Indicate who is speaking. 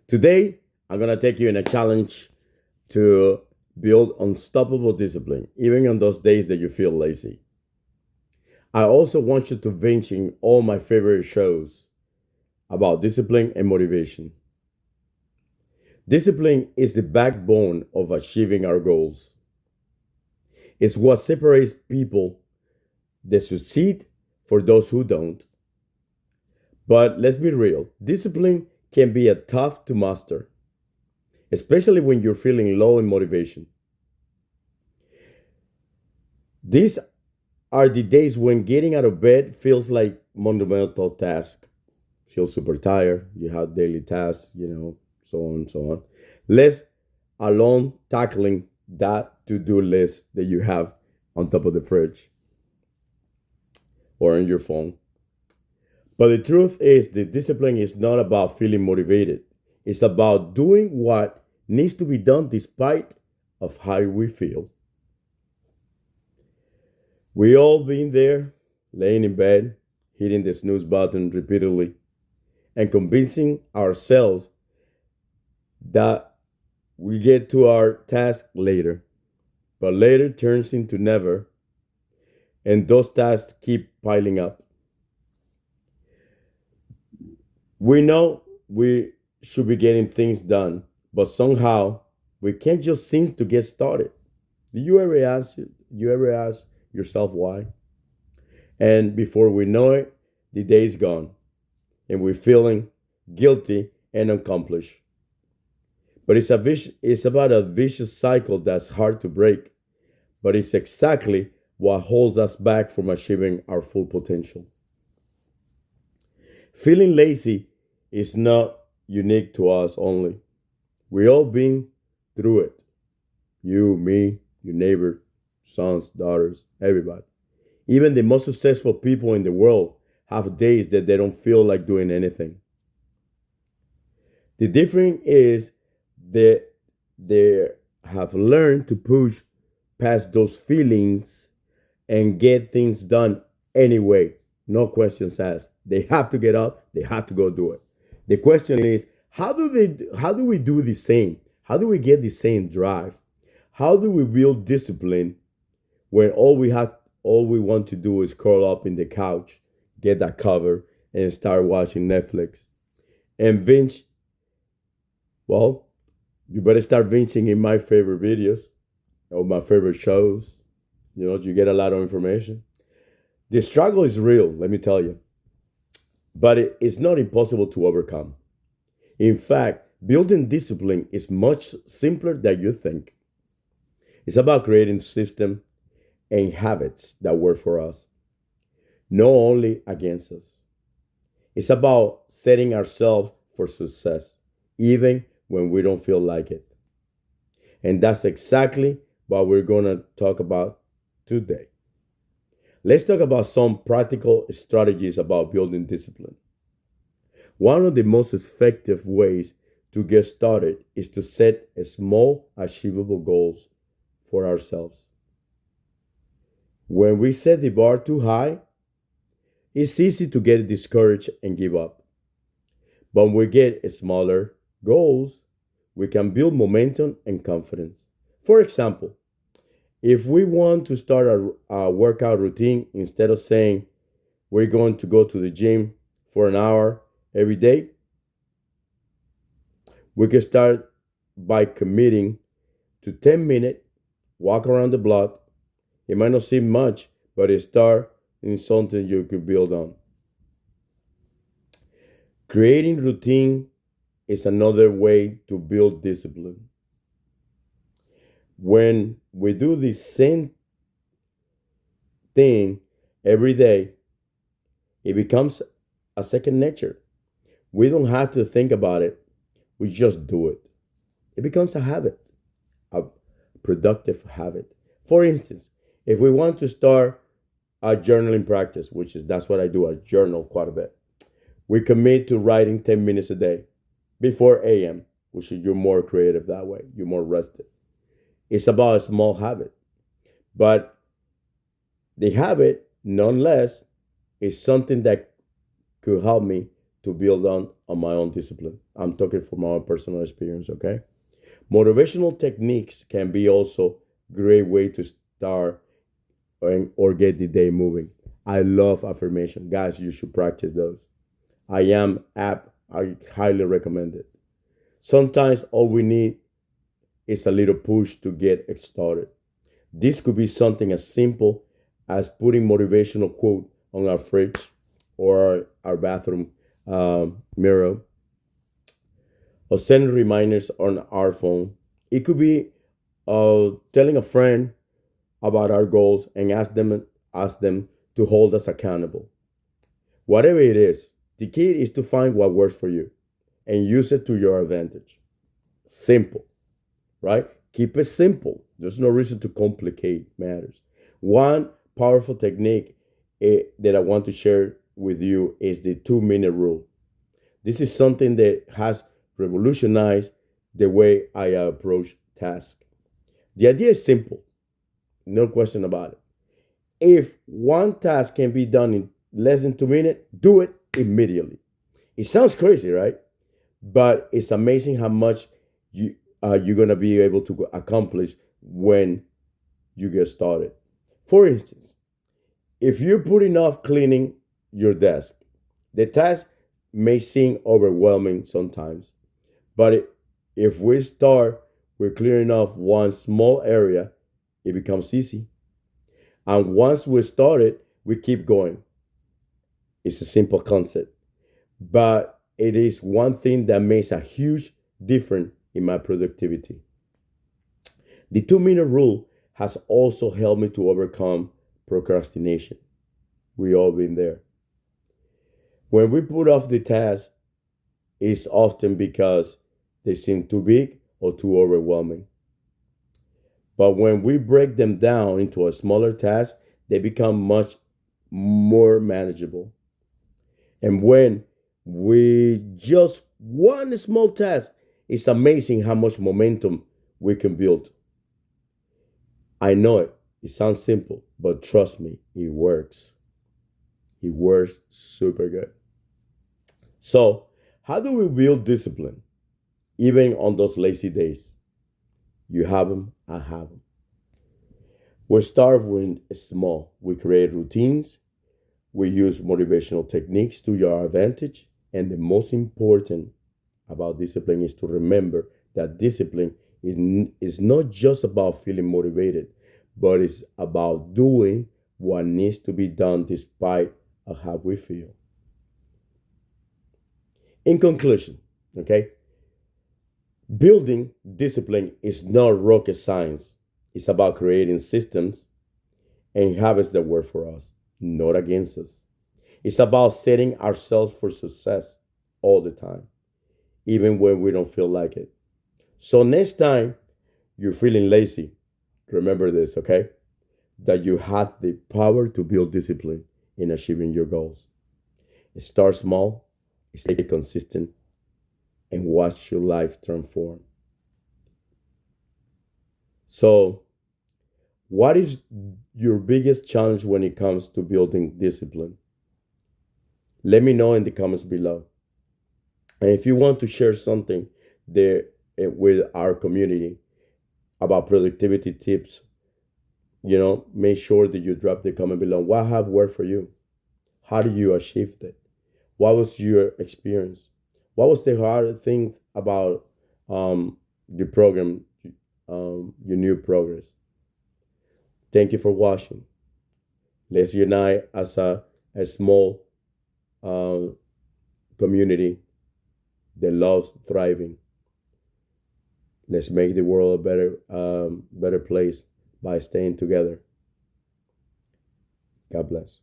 Speaker 1: Today, I'm going to take you in a challenge to build unstoppable discipline, even on those days that you feel lazy. I also want you to binge in all my favorite shows about discipline and motivation. Discipline is the backbone of achieving our goals. It's what separates people that succeed for those who don't. But let's be real, discipline can be a tough to master, especially when you're feeling low in motivation. These are the days when getting out of bed feels like monumental task. Feel super tired, you have daily tasks, so on and so on. Let's alone tackling that to-do list that you have on top of the fridge or on your phone. But the truth is, the discipline is not about feeling motivated. It's about doing what needs to be done despite of how we feel. We all been there, laying in bed, hitting the snooze button repeatedly, and convincing ourselves that we get to our task later. But later turns into never, and those tasks keep piling up. We know we should be getting things done, but somehow we can't just seem to get started. Do you ever ask yourself why? And before we know it, the day is gone, and we're feeling guilty and accomplished. But it's about a vicious cycle that's hard to break, but it's exactly what holds us back from achieving our full potential. Feeling lazy is not unique to us only. We all been through it. You, me, your neighbor, sons, daughters, everybody. Even the most successful people in the world have days that they don't feel like doing anything. The difference is that they have learned to push past those feelings and get things done anyway. No questions asked. They have to get up, they have to go do it. The question is, how do we do the same? How do we get the same drive? How do we build discipline when all we want to do is curl up in the couch, get that cover, and start watching Netflix? And binge, well, you better start binging in my favorite videos or my favorite shows. You get a lot of information. The struggle is real, let me tell you, but it's not impossible to overcome. In fact, building discipline is much simpler than you think. It's about creating system and habits that work for us, not only against us. It's about setting ourselves for success, even when we don't feel like it. And that's exactly what we're going to talk about today. Let's talk about some practical strategies about building discipline. One of the most effective ways to get started is to set a small, achievable goals for ourselves. When we set the bar too high, it's easy to get discouraged and give up. But when we get smaller goals, we can build momentum and confidence. For example, if we want to start a workout routine, instead of saying we're going to go to the gym for an hour every day, we can start by committing to 10 minute walk around the block. It might not seem much, but it start in something you could build on. Creating routine is another way to build discipline. When we do the same thing every day, it becomes a second nature. We don't have to think about it. We just do it. It becomes a habit, a productive habit. For instance, if we want to start a journaling practice, that's what I do, I journal quite a bit. We commit to writing 10 minutes a day before AM, which is you're more creative that way. You're more rested. It's about a small habit. But the habit, nonetheless, is something that could help me to build on on my own discipline. I'm talking from my own personal experience, okay? Motivational techniques can be also great way to start or get the day moving. I love affirmation. Guys, you should practice those. I am app. I highly recommend it. Sometimes all we need is a little push to get it started. This could be something as simple as putting motivational quote on our fridge or our bathroom mirror, or sending reminders on our phone. It could be telling a friend about our goals and ask them to hold us accountable. Whatever it is, the key is to find what works for you and use it to your advantage. Simple, right? Keep it simple. There's no reason to complicate matters. One powerful technique that I want to share with you is the 2 minute rule. This is something that has revolutionized the way I approach tasks. The idea is simple, no question about it. If one task can be done in less than 2 minutes, do it immediately. It sounds crazy, right? But it's amazing how much you're gonna be able to accomplish when you get started. For instance, if you're putting off cleaning your desk, the task may seem overwhelming sometimes, but if we start with clearing off one small area, it becomes easy. And once we start it, we keep going. It's a simple concept, but it is one thing that makes a huge difference in my productivity. The 2 minute rule has also helped me to overcome procrastination. We all been there. When we put off the task, it's often because they seem too big or too overwhelming. But when we break them down into a smaller task, they become much more manageable. And when we just one small task, it's amazing how much momentum we can build. I know it. It sounds simple, but trust me, it works. It works super good. So, how do we build discipline even on those lazy days? You have them, I have them. We start with small. We create routines. We use motivational techniques to your advantage. And the most important about discipline is to remember that discipline is not just about feeling motivated, but it's about doing what needs to be done despite of how we feel. In conclusion, okay, building discipline is not rocket science. It's about creating systems and habits that work for us, not against us. It's about setting ourselves for success all the time, even when we don't feel like it. So next time you're feeling lazy, remember this, okay? That you have the power to build discipline in achieving your goals. Start small, stay consistent, and watch your life transform. So, what is your biggest challenge when it comes to building discipline? Let me know in the comments below. And if you want to share something there with our community about productivity tips, make sure that you drop the comment below. What have worked for you? How did you achieve that? What was your experience? What was the hard things about the program, your new progress? Thank you for watching. Let's unite as a small community that loves thriving. Let's make the world a better place by staying together. God bless.